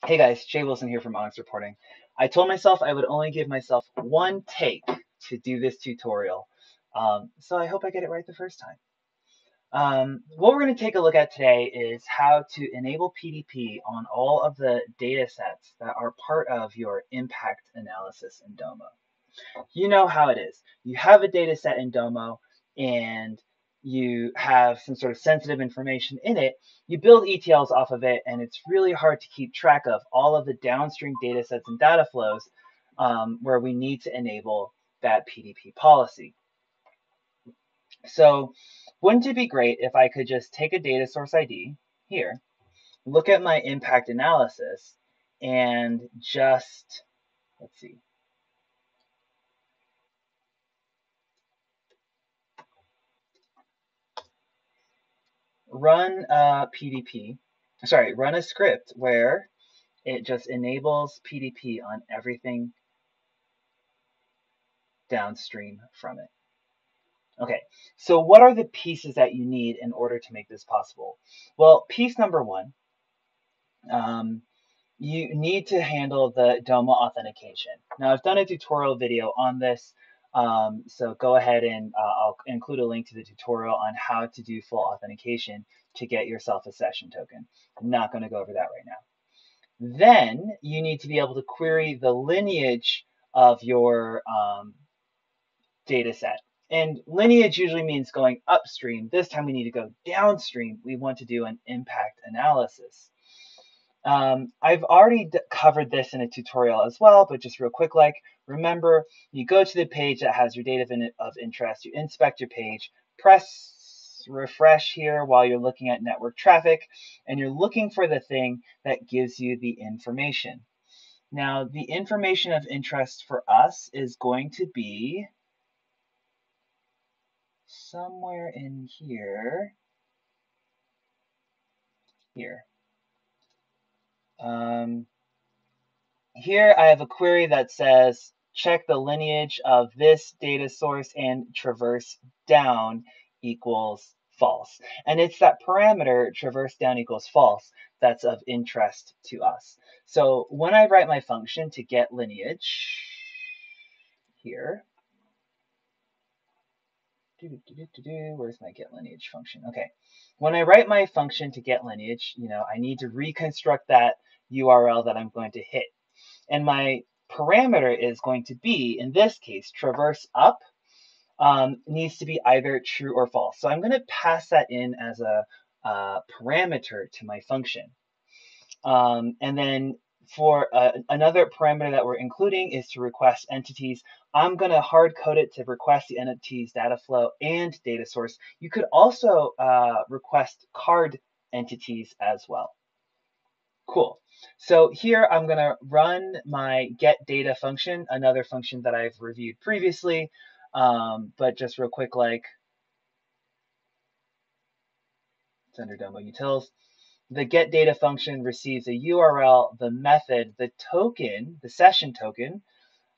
Hey guys, Jae Wilson here from Onyx Reporting. I told myself I would only give myself one take to do this tutorial, so I hope I get it right the first time. What we're going to take a look at today is how to enable PDP on all of the data sets that are part of your impact analysis in Domo. You know how it is. You have a data set in Domo and you have some sort of sensitive information in it. You build ETLs off of it, and it's really hard to keep track of all of the downstream data sets and data flows where we need to enable that PDP policy. So wouldn't it be great if I could just take a data source ID here, look at my impact analysis, and just, let's see, run run a script where it just enables PDP on everything downstream from it. Okay, so what are the pieces that you need in order to make this possible? Well, piece number one, you need to handle the Domo authentication. Now, I've done a tutorial video on this, so go ahead and I'll include a link to the tutorial on how to do full authentication to get yourself a session token. I'm not going to go over that right now. Then you need to be able to query the lineage of your data set. And lineage usually means going upstream. This time we need to go downstream. We want to do an impact analysis. I've already covered this in a tutorial as well, but just real quick, remember, you go to the page that has your data of interest, you inspect your page, press refresh here while you're looking at network traffic, and you're looking for the thing that gives you the information. Now, the information of interest for us is going to be somewhere in here. Here I have a query that says, check the lineage of this data source and traverse down equals false. And it's that parameter, traverse down equals false, that's of interest to us. So when I write my function to get lineage here, where's my get lineage function? Okay, when I write my function to get lineage, I need to reconstruct that URL that I'm going to hit. And my parameter is going to be, in this case, traverse up needs to be either true or false. So I'm going to pass that in as a parameter to my function. And then for another parameter that we're including is to request entities. I'm going to hard code it to request the entities data flow and data source. You could also request card entities as well. Cool. So here I'm going to run my get data function, another function that I've reviewed previously, but just real quick, it's under Domo utils. The get data function receives a URL, the method, the token, the session token.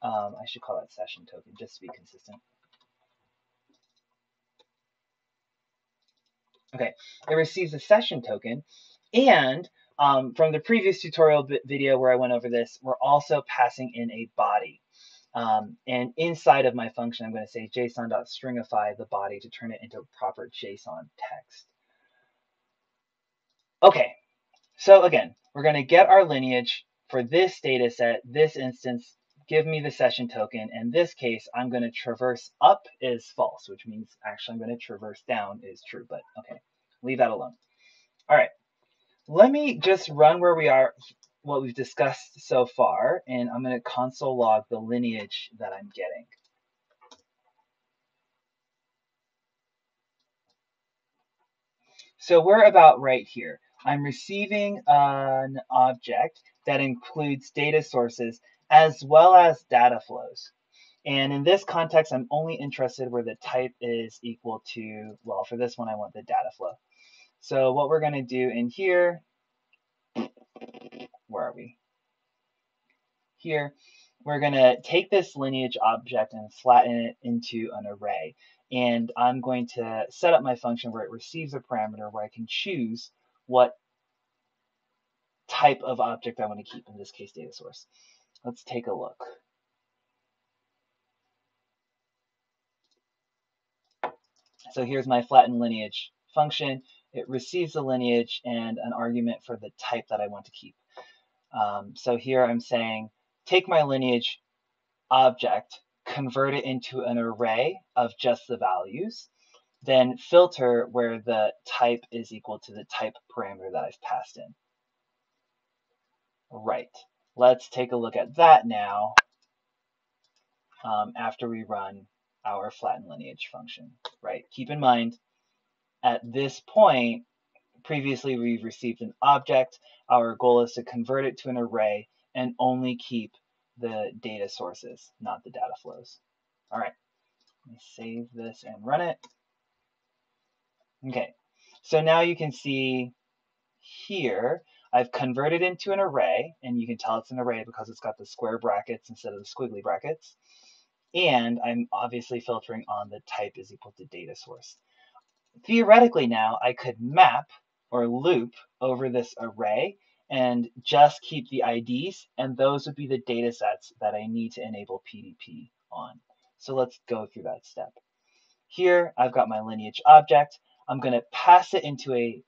I should call that session token just to be consistent. Okay, it receives a session token, and from the previous tutorial video where I went over this, we're also passing in a body. And inside of my function, I'm going to say json.stringify the body to turn it into proper JSON text. Okay, so again, we're going to get our lineage for this data set, this instance, give me the session token. In this case, I'm going to traverse up is false, which means actually I'm going to traverse down is true, but okay, leave that alone. All right, let me just run where we are, what we've discussed so far, and I'm going to console log the lineage that I'm getting. So we're about right here. I'm receiving an object that includes data sources as well as data flows. And in this context, I'm only interested where the type is equal to, well, for this one, I want the data flow. So what we're going to do in here, where are we? Here, we're going to take this lineage object and flatten it into an array. And I'm going to set up my function where it receives a parameter where I can choose what type of object I want to keep, in this case, data source. Let's take a look. So here's my flattened lineage function. It receives a lineage and an argument for the type that I want to keep. So here I'm saying, take my lineage object, convert it into an array of just the values, then filter where the type is equal to the type parameter that I've passed in. Right. Let's take a look at that now after we run our flattened lineage function. Right. Keep in mind, at this point, previously we've received an object. Our goal is to convert it to an array and only keep the data sources, not the data flows. All right. Let me save this and run it. Okay. So now you can see here, I've converted into an array, and you can tell it's an array because it's got the square brackets instead of the squiggly brackets. And I'm obviously filtering on the type is equal to data source. Theoretically now, I could map or loop over this array and just keep the IDs, and those would be the data sets that I need to enable PDP on. So let's go through that step. Here, I've got my lineage object. I'm going to pass it into a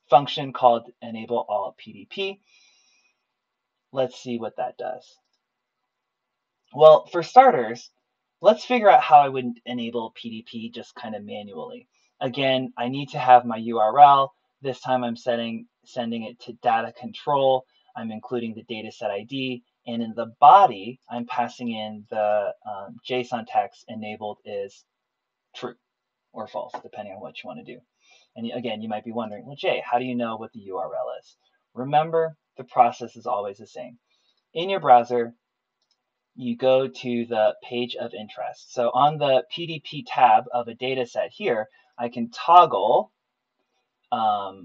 function called enable all PDP. Let's see what that does. Well, for starters, let's figure out how I would enable PDP just kind of manually. Again, I need to have my URL. This time I'm sending it to data control. I'm including the dataset ID. And in the body, I'm passing in the JSON text enabled is true or false, depending on what you want to do. And again, you might be wondering, well, Jay, how do you know what the URL is? Remember, the process is always the same. In your browser, you go to the page of interest. So on the PDP tab of a data set here, I can toggle whether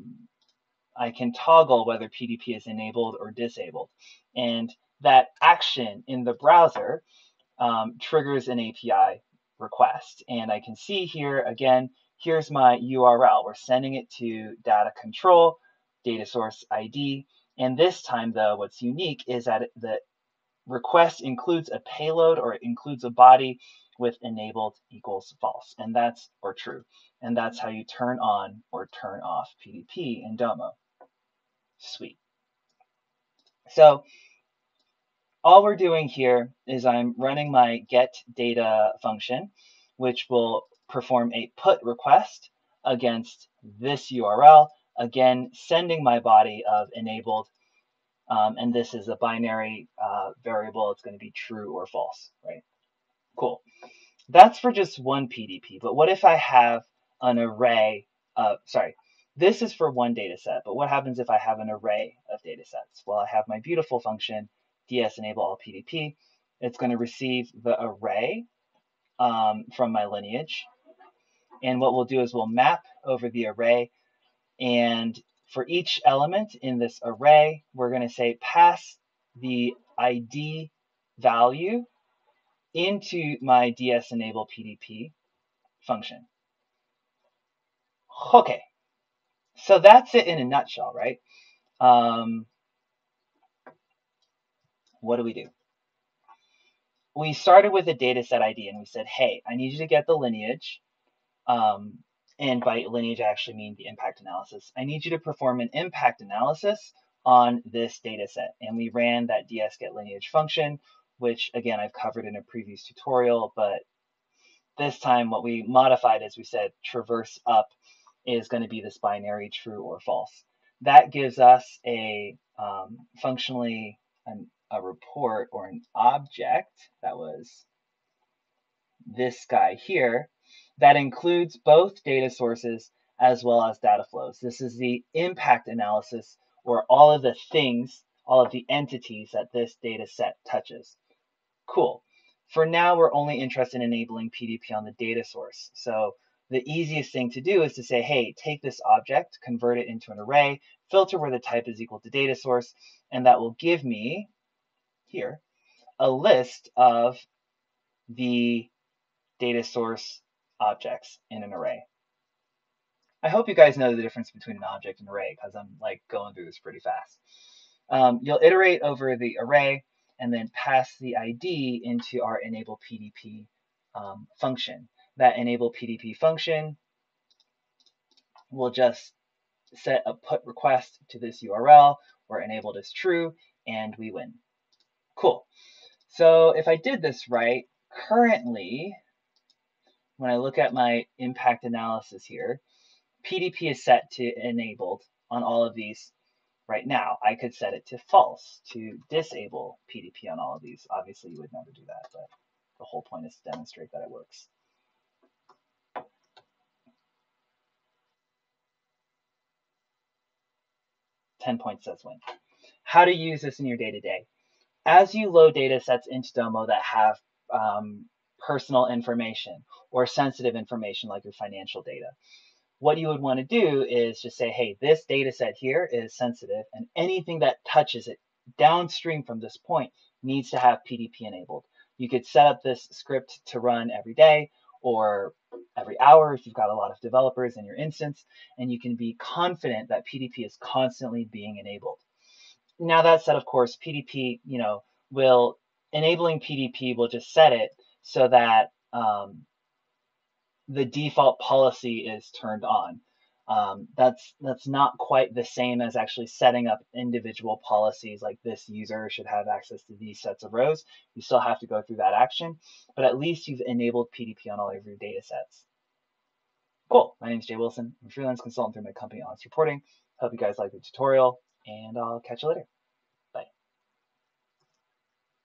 PDP is enabled or disabled. And that action in the browser triggers an API request. And I can see here, again, here's my URL. We're sending it to data control, data source ID. And this time, though, what's unique is that the request includes a payload or it includes a body with enabled equals false, and that's or true. And that's how you turn on or turn off PDP in Domo. Sweet. So all we're doing here is I'm running my get data function, which will perform a put request against this URL, again, sending my body of enabled, and this is a binary variable. It's going to be true or false, right? Cool. That's for just one PDP, but what if I have an array of, this is for one data set, but what happens if I have an array of data sets? Well, I have my beautiful function, ds enable all PDP. It's going to receive the array from my lineage. And what we'll do is we'll map over the array. And for each element in this array, we're going to say pass the ID value into my ds enable PDP function. Okay, so that's it in a nutshell, right? What do? We started with a dataset ID and we said, hey, I need you to get the lineage. And by lineage, I actually mean the impact analysis. I need you to perform an impact analysis on this data set. And we ran that ds-get-lineage function, which again, I've covered in a previous tutorial, but this time what we modified is we said traverse up is going to be this binary true or false. That gives us a functionally a report or an object that was this guy here that includes both data sources as well as data flows. This is the impact analysis or all of the things, all of the entities that this data set touches. Cool. For now, we're only interested in enabling PDP on the data source. So the easiest thing to do is to say, hey, take this object, convert it into an array, filter where the type is equal to data source, and that will give me here a list of the data source objects in an array. I hope you guys know the difference between an object and array because I'm like going through this pretty fast. You'll iterate over the array and then pass the ID into our enable PDP function. That enable PDP function will just set a put request to this URL where enabled is true, and we win. Cool. So if I did this right, currently, when I look at my impact analysis here, PDP is set to enabled on all of these right now. I could set it to false to disable PDP on all of these. Obviously, you would never do that, but the whole point is to demonstrate that it works. 10 points says win. How to use this in your day-to-day. As you load data sets into Domo that have personal information or sensitive information like your financial data, what you would want to do is just say, hey, this data set here is sensitive, and anything that touches it downstream from this point needs to have PDP enabled. You could set up this script to run every day or every hour if you've got a lot of developers in your instance, and you can be confident that PDP is constantly being enabled. Now that said, of course, PDP, will enabling PDP will just set it so that the default policy is turned on. That's not quite the same as actually setting up individual policies like this user should have access to these sets of rows. You still have to go through that action, but at least you've enabled PDP on all of your data sets. Cool. My name is Jae Wilson. I'm a freelance consultant through my company Onyx Reporting. Hope you guys like the tutorial, and I'll catch you later.